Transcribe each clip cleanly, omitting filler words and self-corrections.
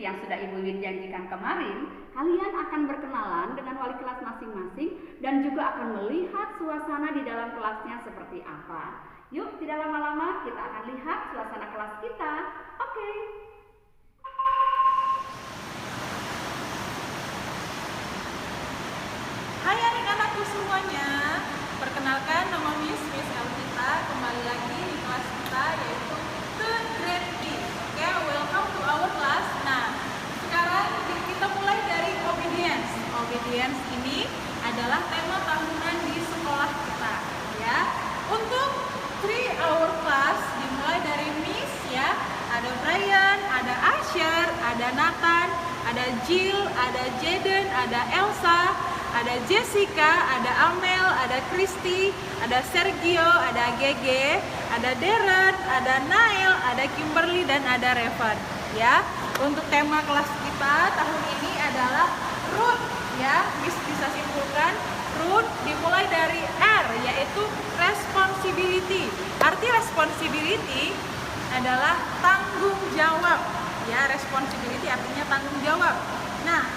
yang sudah Ibu Win janjikan kemarin, kalian akan berkenalan dengan wali kelas masing-masing dan juga akan melihat suasana di dalam kelasnya seperti apa. Yuk, tidak lama-lama kita akan lihat suasana kelas kita. Oke. Hai anak-anakku semuanya, perkenalkan nama Miss Elvita, kembali lagi di kelas kita yaitu grade B. Oke, welcome to our class. Nah, sekarang kita mulai dari obedience. Obedience ini adalah tema tahunan di sekolah kita, ya. Untuk 3-hour class dimulai dari Miss, ya. Ada Brian, ada Asher, ada Nathan, ada Jill, ada Jaden, ada Elsa, ada Jessica, ada Amel, ada Christy, ada Sergio, ada Gege, ada Darren, ada Nail, ada Kimberly, dan ada Revan. Ya, untuk tema kelas kita tahun ini adalah root. Ya, Miss bisa simpulkan root dimulai dari R, yaitu responsibility. Arti responsibility adalah tanggung jawab. Ya, responsibility artinya tanggung jawab. Nah,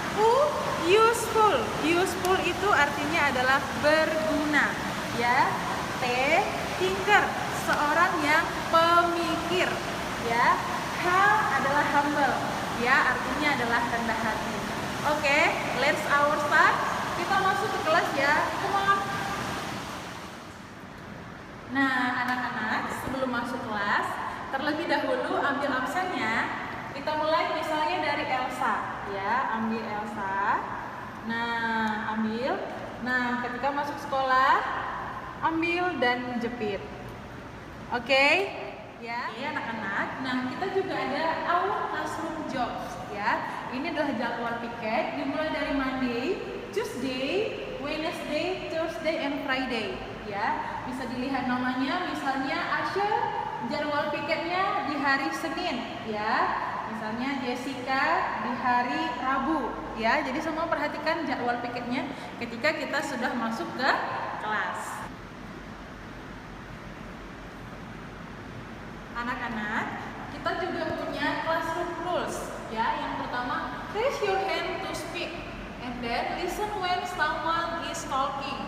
useful. Useful itu artinya adalah berguna. Ya, T, thinker, seorang yang pemikir. Ya, H adalah humble. Ya, artinya adalah rendah hati. Oke, let's our start. Kita masuk ke kelas ya. Come on. Nah, anak-anak, sebelum masuk kelas, terlebih dahulu ambil absennya. Kita mulai misalnya dari Elsa, ya, ambil Elsa. Nah, ambil. Nah, ketika masuk sekolah, ambil dan jepit. Oke, ya, anak-anak. Nah, kita juga ada our classroom jobs, ya. Ini adalah jadwal piket dimulai dari Monday, Tuesday, Wednesday, Thursday, and Friday. Ya, bisa dilihat namanya. Misalnya Asher, jadwal piketnya di hari Senin, ya. Misalnya Jessica di hari Rabu, ya. Jadi semua perhatikan jadwal piketnya ketika kita sudah masuk ke kelas. Anak-anak, kita juga punya classroom rules, ya. Yang pertama, raise your hand to speak, and then listen when someone is talking.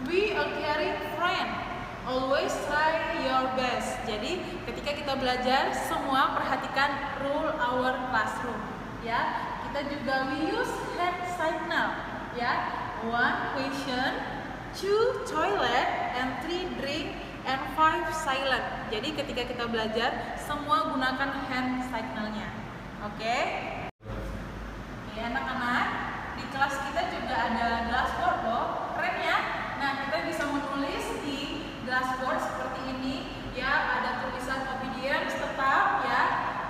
Be a caring friend. Always try your best. Jadi ketika kita belajar, semua perhatikan rule our classroom. Ya, kita juga we use hand signal. Ya, 1 question, 2 toilet, and 3 drink, and 5 silent. Jadi ketika kita belajar, semua gunakan hand signalnya. Oke? Ya, anak-anak, di kelas kita juga ada glassboard loh. Keren ya? Nah, kita bisa menulis di glassboard seperti ini, ya. Ada tulisan obedience tetap, ya.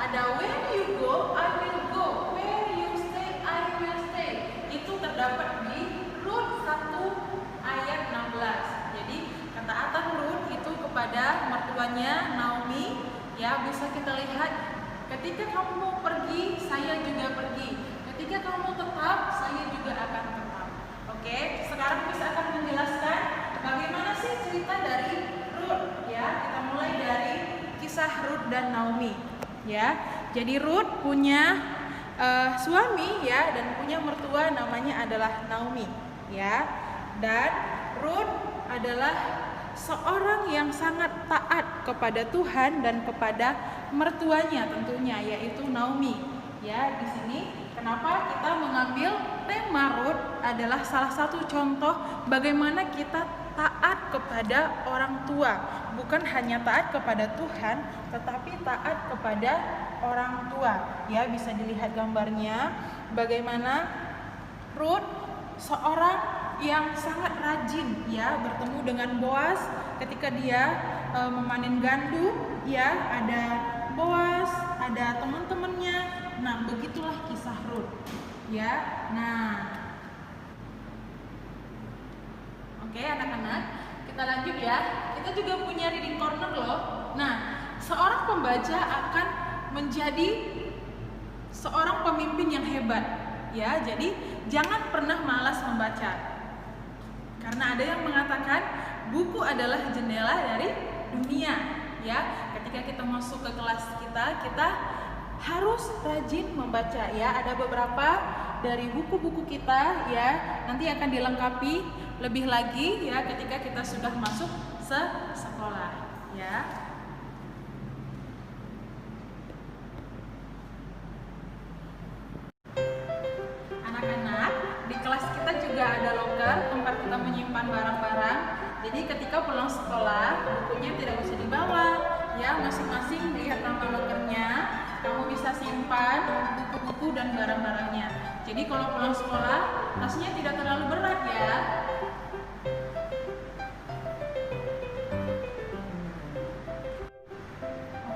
Ada where you go, I will go. Where you stay, I will stay. Itu terdapat di Rut 1 ayat 16. Jadi ketaatan Rut itu kepada mertuanya Naomi, ya. Bisa kita lihat, ketika kamu pergi, saya juga pergi. Ketika kamu tetap, saya juga akan tetap. Oke, sekarang bisa akan menjelaskan bagaimana sih cerita dari Rut, ya. Kita mulai dari kisah Rut dan Naomi, ya. Jadi Rut punya suami, ya, dan punya mertua namanya adalah Naomi, ya. Dan Rut adalah seorang yang sangat taat kepada Tuhan dan kepada mertuanya tentunya, yaitu Naomi, ya. Di sini kenapa kita mengambil tema Rut adalah salah satu contoh bagaimana kita taat kepada orang tua. Bukan hanya taat kepada Tuhan, tetapi taat kepada orang tua. Ya, bisa dilihat gambarnya bagaimana Rut seorang yang sangat rajin, ya, bertemu dengan Boaz ketika dia memanen gandum, ya. Ada Boaz, ada teman-temannya. Nah, begitulah kisah Rut, ya. Nah, oke anak-anak, kita lanjut ya. Kita juga punya reading corner loh. Nah, seorang pembaca akan menjadi seorang pemimpin yang hebat, ya. Jadi jangan pernah malas membaca, karena ada yang mengatakan buku adalah jendela dari dunia, ya. Ketika kita masuk ke kelas kita harus rajin membaca ya. Ada beberapa dari buku-buku kita ya, nanti akan dilengkapi lebih lagi ya ketika kita sudah masuk sekolah ya. Anak-anak, di kelas kita juga ada loker tempat kita menyimpan barang-barang. Jadi ketika pulang sekolah, bukunya tidak bisa dibawa ya, masing-masing lihat nama lokernya. Kamu bisa simpan buku-buku dan barang-barangnya. Jadi kalau pulang sekolah, tasnya tidak terlalu berat ya.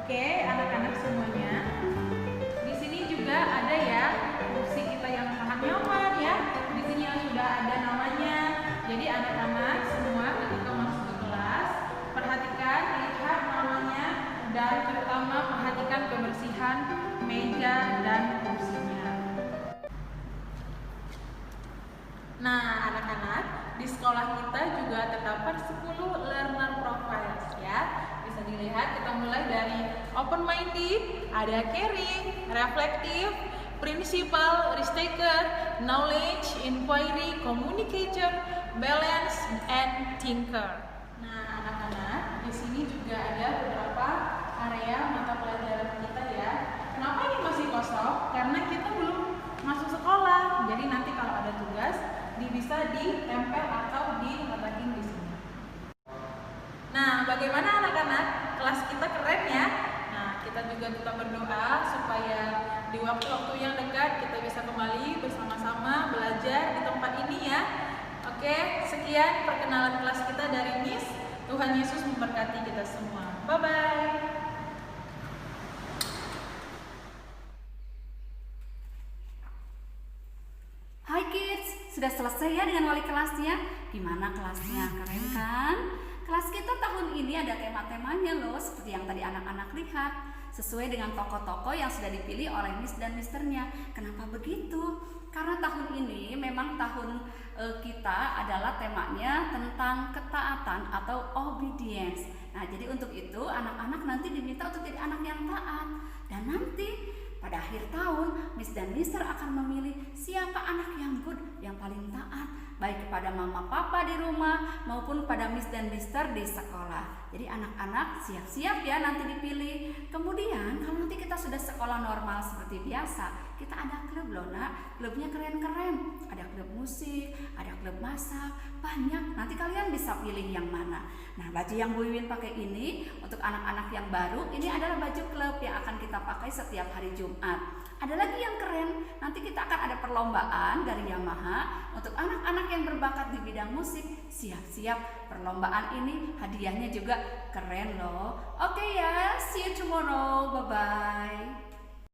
Oke, anak-anak semuanya. Di sini juga ada ya kursi kita yang sangat nyaman ya. Di sini sudah ada namanya. Jadi anak-anak semua ketika masuk ke kelas, perhatikan, lihat namanya, dan terutama perhatikan kebersihan meja dan kursinya. Nah, anak-anak, di sekolah kita juga terdapat 10 learner profiles ya. Bisa dilihat, kita mulai dari open minded, ada caring, reflective, principal, risk taker, knowledge, inquiry, communicator, balance, and thinker. Nah, anak-anak, di sini juga ada beberapa area mata pelajaran kita ya. Kenapa ini masih kosong? Karena kita belum masuk sekolah. Jadi nanti kalau ada tugas, bisa ditempel atau diletakin di sini. Nah, bagaimana anak-anak? Kelas kita keren ya. Nah, kita juga berdoa supaya di waktu-waktu yang dekat kita bisa kembali bersama-sama belajar di tempat ini ya. Oke, sekian perkenalan kelas kita dari Miss. Tuhan Yesus memberkati kita semua. Bye-bye. Hai kids, sudah selesai ya dengan wali kelasnya? Gimana kelasnya? Keren kan? Kelas kita tahun ini ada tema-temanya loh, seperti yang tadi anak-anak lihat. Sesuai dengan tokoh-tokoh yang sudah dipilih oleh Miss dan Misternya. Kenapa begitu? Karena tahun ini memang tahun kita adalah temanya tentang ketaatan atau obedience. Nah, jadi untuk itu anak-anak nanti diminta untuk jadi anak yang taat. Dan nanti pada akhir tahun, Miss dan Mister akan memilih siapa anak yang good, yang paling taat, baik kepada mama papa di rumah maupun pada Miss dan Mister di sekolah. Jadi anak-anak siap-siap ya nanti dipilih. Kemudian kalau nanti kita sudah sekolah normal seperti biasa, kita ada klub loh nak. Klubnya keren-keren. Ada klub musik, ada klub masak, banyak. Nanti kalian bisa pilih yang mana. Nah, baju yang Bu Wiwin pakai ini untuk anak-anak yang baru, ini adalah baju klub yang akan kita pakai setiap hari Jumat. Ada lagi yang keren, nanti kita akan ada perlombaan dari Yamaha untuk anak-anak yang berbakat di bidang musik. Siap-siap, perlombaan ini hadiahnya juga keren loh. Oke ya, see you tomorrow, bye-bye.